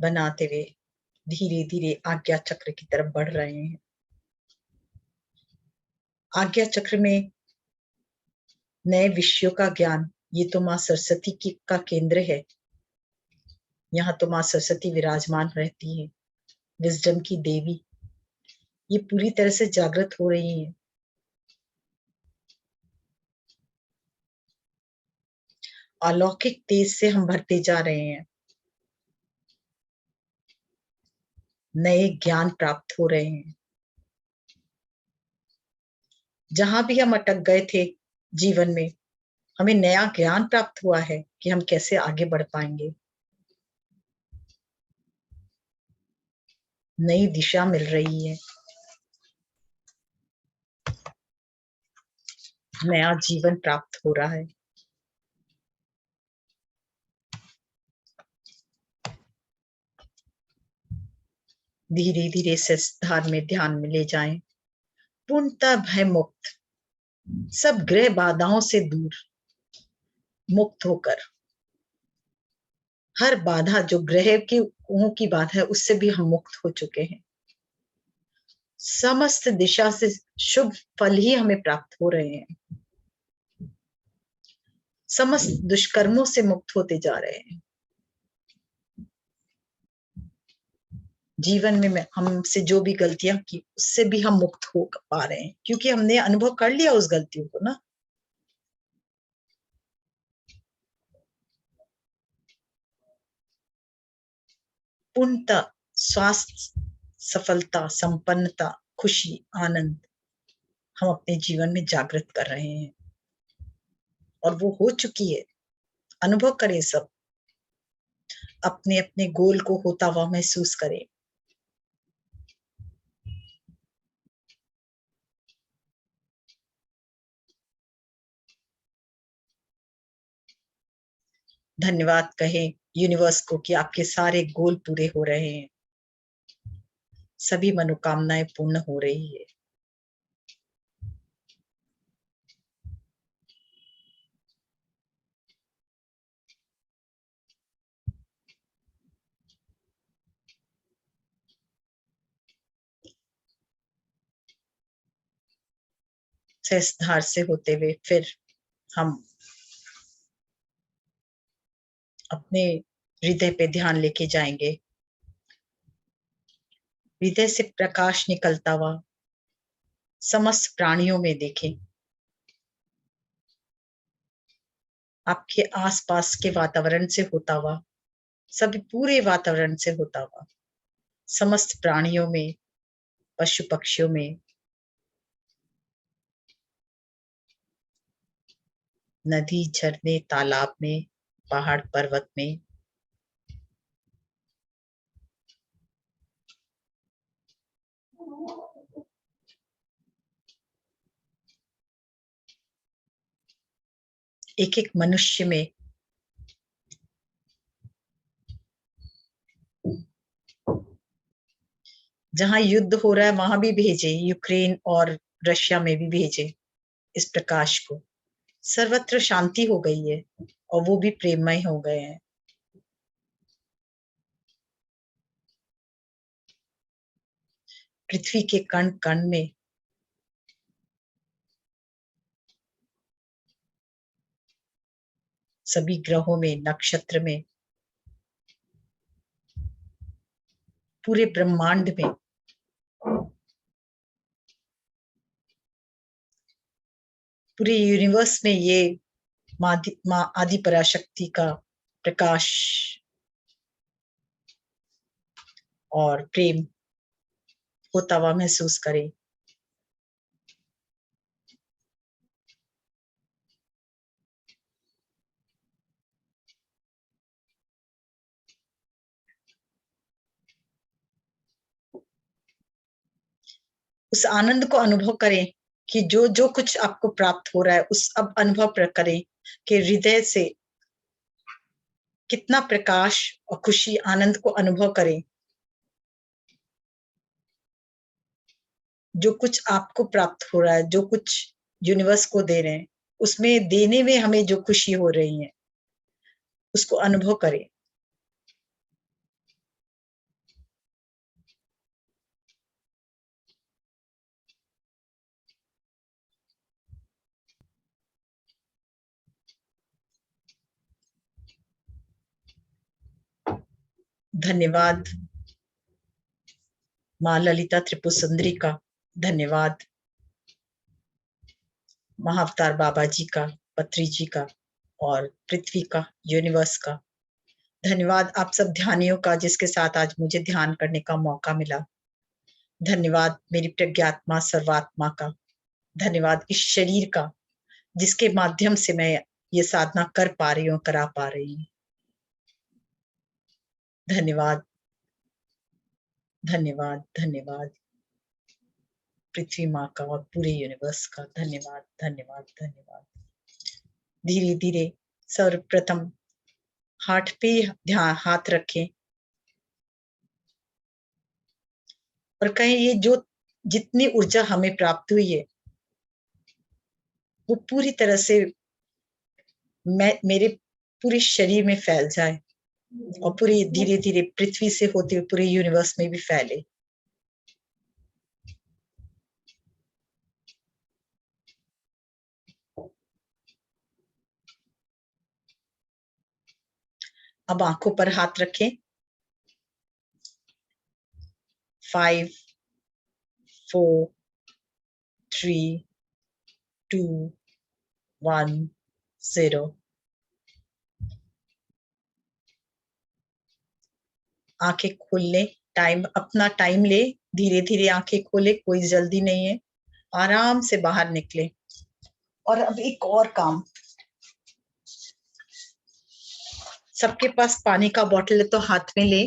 बनाते हुए धीरे धीरे आज्ञा चक्र की तरफ बढ़ रहे हैं। आज्ञा चक्र में नए विषयों का ज्ञान, ये तो माँ सरस्वती की का केंद्र है। यहाँ तो माँ सरस्वती विराजमान रहती है, विजडम की देवी। ये पूरी तरह से जागृत हो रही है। अलौकिक तेज से हम भरते जा रहे हैं। नए ज्ञान प्राप्त हो रहे हैं। जहां भी हम अटक गए थे जीवन में, हमें नया ज्ञान प्राप्त हुआ है कि हम कैसे आगे बढ़ पाएंगे। नई दिशा मिल रही है, नया जीवन प्राप्त हो रहा है। धीरे धीरे सहस्त्र में ध्यान में ले जाएं, पूर्णतः भय मुक्त, सब ग्रह बाधाओं से दूर, मुक्त होकर। हर बाधा जो ग्रह की बात है, उससे भी हम मुक्त हो चुके हैं। समस्त दिशा से शुभ फल ही हमें प्राप्त हो रहे हैं। समस्त दुष्कर्मों से मुक्त होते जा रहे हैं। जीवन में हमसे जो भी गलतियां की, उससे भी हम मुक्त हो पा रहे हैं, क्योंकि हमने अनुभव कर लिया उस गलतियों को ना। पूर्णता, स्वास्थ्य, सफलता, संपन्नता, खुशी, आनंद हम अपने जीवन में जागृत कर रहे हैं, और वो हो चुकी है। अनुभव करें सब, अपने अपने गोल को होता हुआ महसूस करें। धन्यवाद कहें यूनिवर्स को कि आपके सारे गोल पूरे हो रहे हैं, सभी मनोकामनाएं पूर्ण हो रही है। सहस्त्रधार से होते हुए फिर हम अपने हृदय पे ध्यान लेके जाएंगे। हृदय से प्रकाश निकलता हुआ समस्त प्राणियों में देखें, आपके आसपास के वातावरण से होता हुआ, सभी पूरे वातावरण से होता हुआ, समस्त प्राणियों में, पशु पक्षियों में, नदी, झरने, तालाब में, पहाड़ पर्वत में, एक एक मनुष्य में, जहां युद्ध हो रहा है वहां भी भेजे, यूक्रेन और रशिया में भी भेजे इस प्रकाश को। सर्वत्र शांति हो गई है और वो भी प्रेममय हो गए हैं। पृथ्वी के कण कण में, सभी ग्रहों में, नक्षत्र में, पूरे ब्रह्मांड में पूरे यूनिवर्स में ये माँ आदि पराशक्ति का प्रकाश और प्रेम होता हुआ महसूस करें। उस आनंद को अनुभव करें कि जो जो कुछ आपको प्राप्त हो रहा है, उस अब अनुभव करें कि हृदय से कितना प्रकाश और खुशी, आनंद को अनुभव करें। जो कुछ आपको प्राप्त हो रहा है, जो कुछ यूनिवर्स को दे रहे हैं, उसमें देने में हमें जो खुशी हो रही है, उसको अनुभव करें। धन्यवाद माँ ललिता त्रिपुर सुंदरी का, धन्यवाद महाअवतार बाबा जी का, पत्री जी का और पृथ्वी का, यूनिवर्स का। धन्यवाद आप सब ध्यानियों का जिसके साथ आज मुझे ध्यान करने का मौका मिला। धन्यवाद मेरी प्रज्ञात्मा सर्वात्मा का। धन्यवाद इस शरीर का जिसके माध्यम से मैं ये साधना कर पा रही हूँ, करा पा रही हूँ। धन्यवाद धन्यवाद धन्यवाद पृथ्वी माँ का और पूरे यूनिवर्स का। धन्यवाद धन्यवाद धन्यवाद। धीरे धीरे सर्वप्रथम हाथ पे ध्यान हाथ रखें और कहें ये जो जितनी ऊर्जा हमें प्राप्त हुई है वो पूरी तरह से मेरे पूरे शरीर में फैल जाए और पूरी धीरे धीरे पृथ्वी से होते हुए पूरे यूनिवर्स में भी फैले। अब आंखों पर हाथ रखें। 5 4 3 2 1 0। आंखें खोल ले, टाइम अपना टाइम ले, धीरे धीरे आंखें खोले, कोई जल्दी नहीं है, आराम से बाहर निकले। और अब एक और काम, सबके पास पानी का बोतल है तो हाथ में ले,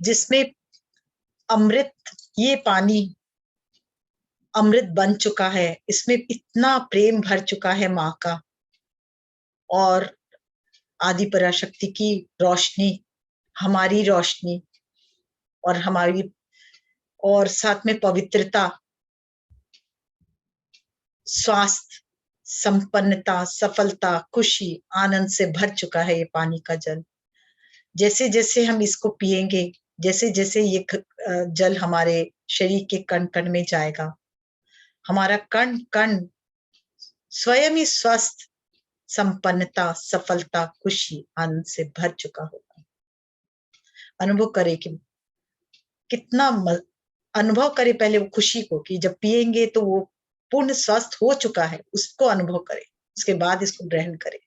जिसमें अमृत, ये पानी अमृत बन चुका है, इसमें इतना प्रेम भर चुका है माँ का और आदि पराशक्ति की रोशनी, हमारी रोशनी और हमारी और साथ में पवित्रता, स्वास्थ्य, संपन्नता, सफलता, खुशी, आनंद से भर चुका है ये पानी का जल। जैसे जैसे हम इसको पिएंगे, जैसे जैसे ये जल हमारे शरीर के कण कण में जाएगा, हमारा कण कण स्वयं ही स्वस्थ, संपन्नता, सफलता, खुशी, आनंद से भर चुका होगा। अनुभव करे कि कितना अनुभव करे पहले वो खुशी को, कि जब पिएंगे तो वो पूर्ण स्वस्थ हो चुका है, उसको अनुभव करे, उसके बाद इसको ग्रहण करे।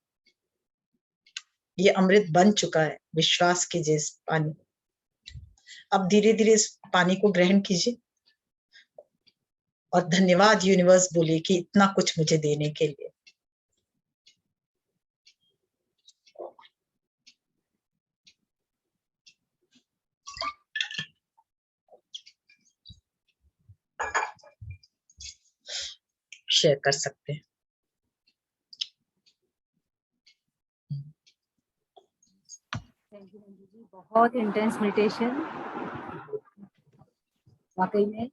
ये अमृत बन चुका है, विश्वास कीजिए इस पानी। अब धीरे धीरे इस पानी को ग्रहण कीजिए और धन्यवाद यूनिवर्स बोलिए कि इतना कुछ मुझे देने के लिए। शेयर कर सकते हैं। थैंक यू मंजू जी, बहुत इंटेंस मेडिटेशन वाकई में,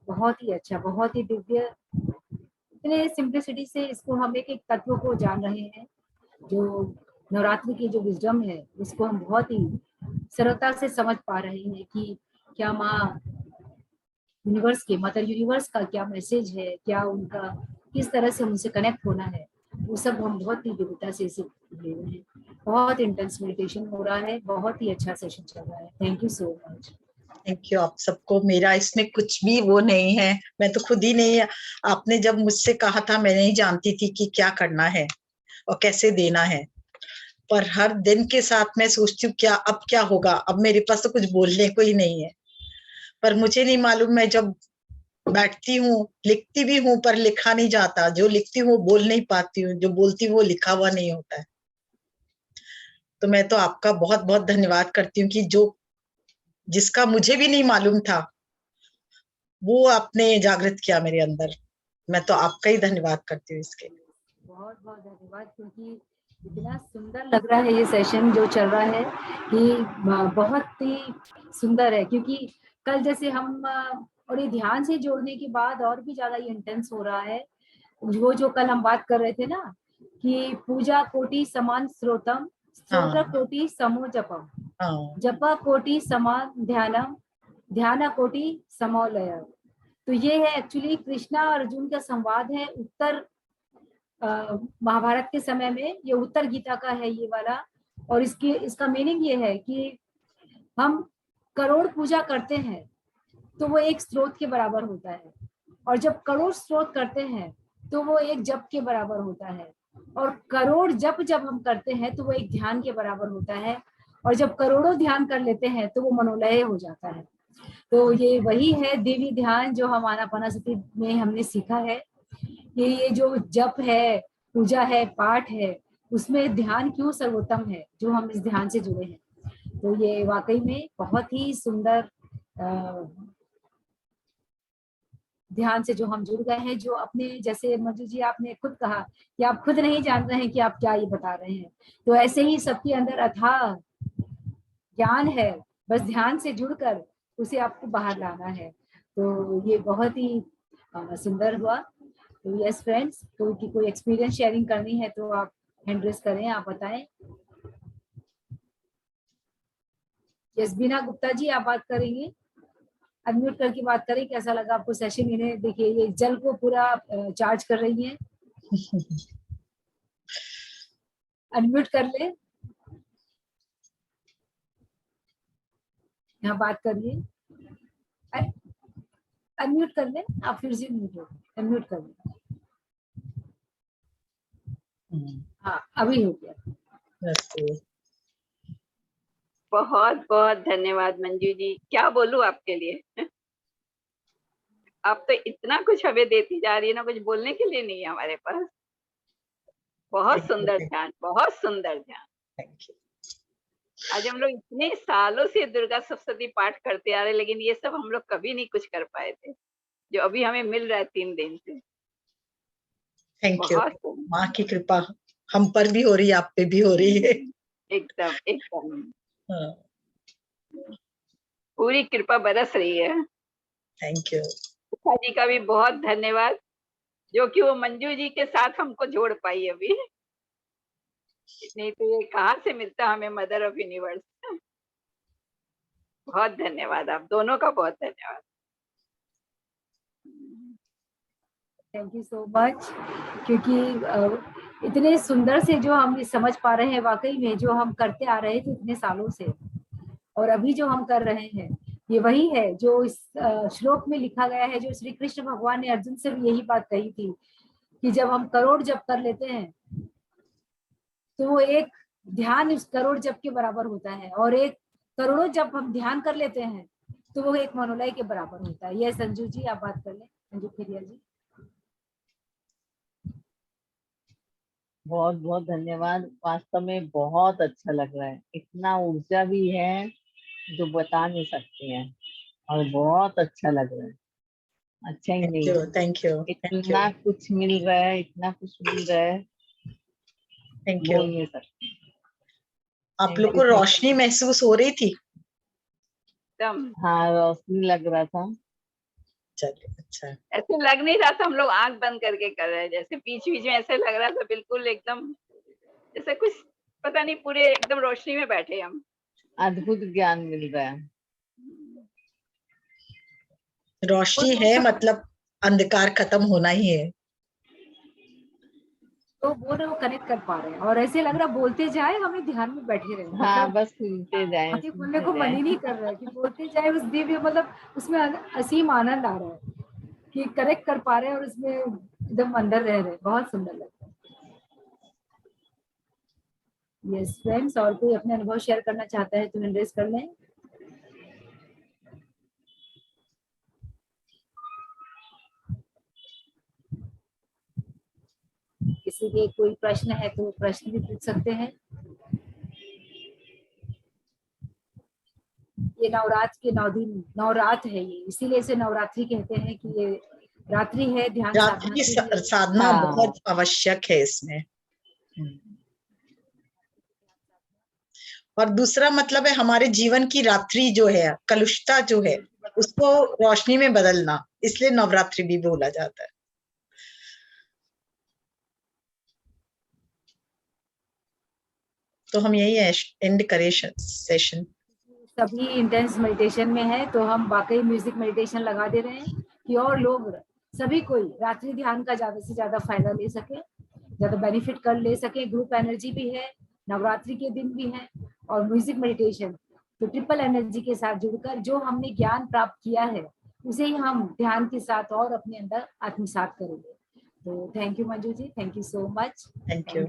बहुत ही अच्छा, बहुत ही दिव्य। इतने सिंप्लिसिटी से इसको हम एक एक तत्व को जान रहे हैं, जो नवरात्रि की जो विजडम है उसको हम बहुत ही सरलता से समझ पा रहे हैं कि क्या माँ यूनिवर्स के, मदर यूनिवर्स का क्या मैसेज है, क्या उनका किस तरह से उनसे कनेक्ट होना है, वो सब हम बहुत ही दिव्यता से इसे ले रहे हैं। बहुत इंटेंस मेडिटेशन हो रहा है, बहुत ही अच्छा सेशन चल रहा है। Thank you so much. Thank you आप सबको। मेरा इसमें कुछ भी वो नहीं है, मैं तो खुद ही नहीं, आपने जब मुझसे कहा था मैं नहीं जानती थी कि क्या करना है और कैसे देना है, पर हर दिन के साथ मैं सोचती हूँ क्या अब क्या होगा, अब मेरे पास तो कुछ बोलने को ही नहीं है, पर मुझे नहीं मालूम, मैं जब बैठती हूँ लिखती भी हूँ पर लिखा नहीं जाता, जो लिखती हूँ बोल नहीं पाती हूँ, जो बोलती हूँ वो लिखा हुआ नहीं होता है। तो मैं तो आपका बहुत बहुत धन्यवाद करती हूँ कि जो जिसका मुझे भी नहीं मालूम था वो आपने जागृत किया मेरे अंदर। मैं तो आपका ही धन्यवाद करती हूँ इसके लिए। बहुत बहुत धन्यवाद, क्योंकि इतना सुंदर लग रहा है ये सेशन जो चल रहा है कि बहुत ही सुंदर है। क्योंकि कल जैसे हम और ये ध्यान से जोड़ने के बाद और भी ज्यादा ये इंटेंस हो रहा है। वो जो कल हम बात कर रहे थे ना कि पूजा कोटि समान स्रोतम, स्रोत कोटि समो जपम, जप कोटि समान ध्यानम, ध्यान कोटि समोलय। तो ये है एक्चुअली कृष्णा और अर्जुन का संवाद है, उत्तर महाभारत के समय में, ये उत्तर गीता का है ये वाला, और इसका मीनिंग ये है कि हम करोड़ पूजा करते हैं तो वो एक स्रोत के बराबर होता है, और जब करोड़ स्रोत करते हैं तो वो एक जप के बराबर होता है, और करोड़ जप जब हम करते हैं तो वो एक ध्यान के बराबर होता है, और जब करोड़ों ध्यान कर लेते हैं तो वो मनोलय हो जाता है। तो ये वही है दिव्य ध्यान जो हम आनापानसति में हमने सीखा है कि ये जो जप है, पूजा है, पाठ है, उसमें ध्यान क्यों सर्वोत्तम है, जो हम इस ध्यान से जुड़े हैं। तो ये वाकई में बहुत ही सुंदर ध्यान से जो हम जुड़ गए हैं, जो अपने, जैसे मंजू जी आपने खुद कहा कि आप खुद नहीं जान रहे हैं कि आप क्या ये बता रहे हैं, तो ऐसे ही सबके अंदर अथाह ज्ञान है, बस ध्यान से जुड़कर उसे आपको बाहर लाना है। तो ये बहुत ही सुंदर हुआ। तो यस फ्रेंड्स, तो कोई एक्सपीरियंस शेयरिंग करनी है तो आप हैंड रेज करें, आप बताएं। यस बीना गुप्ता जी, आप बात करेंगे, अनम्यूट करके बात करें। कैसा लगा आपको सेशन? इन्हें देखिए, ये जल को पूरा चार्ज कर रही है। अनम्यूट कर ले, यहाँ बात करिए, अनम्यूट कर ले, आप फिर से म्यूट हो, अनम्यूट कर ले। हाँ अभी हो गया। बहुत बहुत धन्यवाद मंजू जी, क्या बोलूं आपके लिए। आप तो इतना कुछ हमें देती जा रही है ना, कुछ बोलने के लिए नहीं है हमारे पास। बहुत सुंदर ध्यान, बहुत सुंदर ध्यान। आज हम लोग इतने सालों से दुर्गा सप्तशती पाठ करते आ रहे, लेकिन ये सब हम लोग कभी नहीं कुछ कर पाए थे, जो अभी हमें मिल रहा है 3 दिन से। थैंक यू, माँ की कृपा हम पर भी हो रही है, आप पे भी हो रही है। एकदम एकदम पूरी कृपा बरस रही है। Thank you. उषा जी का भी बहुत धन्यवाद, जो कि वो मंजू जी के साथ हमको जोड़ पाई अभी, नहीं तो ये कहाँ से मिलता हमें मदर ऑफ यूनिवर्स। बहुत धन्यवाद, आप दोनों का बहुत धन्यवाद। थैंक यू सो मच, क्योंकि इतने सुंदर से जो हम समझ पा रहे हैं, वाकई में जो हम करते आ रहे थे इतने सालों से, और अभी जो हम कर रहे हैं, ये वही है जो इस श्लोक में लिखा गया है, जो श्री कृष्ण भगवान ने अर्जुन से भी यही बात कही थी कि जब हम करोड़ जप कर लेते हैं तो वो एक ध्यान उस करोड़ जप के बराबर होता है, और एक करोड़ों जब हम ध्यान कर लेते हैं तो वो एक मनोलय के बराबर होता है। ये संजू जी आप बात कर लें, संजू खिरिया जी। बहुत बहुत धन्यवाद, वास्तव में बहुत अच्छा लग रहा है, इतना ऊर्जा भी है जो बता नहीं सकते हैं, और बहुत अच्छा लग रहा है। अच्छा ही नहीं, थैंक यू, इतना कुछ मिल रहा है, इतना कुछ मिल रहा है, थैंक यू। बोल नहीं सकते। आप लोग को रोशनी महसूस हो रही थी? हाँ, रोशनी लग रहा था। चलिए अच्छा। ऐसे लग नहीं रहा था, हम लोग आंख बंद करके कर रहे हैं, जैसे बीच बीच में ऐसे लग रहा था बिल्कुल एकदम जैसे कुछ पता नहीं, पूरे एकदम रोशनी में बैठे हम। अद्भुत ज्ञान मिल रहा है। रोशनी है मतलब अंधकार खत्म होना ही है। तो वो ना वो कनेक्ट कर पा रहे हैं, और ऐसे लग रहा बोलते जाए, हमें ध्यान में बैठे रहे। हाँ, मतलब बस सुनते जाए, बोलने को मन ही नहीं कर रहा है कि बोलते जाए उस दिव्य, मतलब उसमें असीम आनंद आ रहा है कि कनेक्ट कर पा रहे हैं और उसमें एकदम अंदर रह रहे हैं। बहुत सुंदर लगता है। यस फ्रेंड्स, और कोई अपने अनुभव शेयर करना चाहता है तो एंड्रेस कर लें। किसी के कोई प्रश्न है तो प्रश्न भी पूछ सकते हैं। ये नवरात्र के 9 दिन नवरात्र है, ये इसीलिए इसे नवरात्रि कहते हैं कि ये रात्रि है, ध्यान रात्रि साधना बहुत आवश्यक है इसमें। और दूसरा मतलब है हमारे जीवन की रात्रि जो है, कलुषता जो है, उसको रोशनी में बदलना, इसलिए नवरात्रि भी बोला जाता है। तो हम यही एंड करें सेशन। सभी इंटेंस मेडिटेशन में है, तो हम वाकई म्यूजिक मेडिटेशन लगा दे रहे हैं कि और लोग, सभी कोई रात्रि ध्यान का ज्यादा से ज्यादा फायदा ले सके। ज्यादा बेनिफिट कर ले सके। ग्रुप एनर्जी भी है, नवरात्रि के दिन भी है, और म्यूजिक मेडिटेशन, तो ट्रिपल एनर्जी के साथ जुड़कर जो हमने ज्ञान प्राप्त किया है उसे ही हम ध्यान के साथ और अपने अंदर आत्मसात करेंगे। तो thank you Manju ji, thank you so much. Thank you.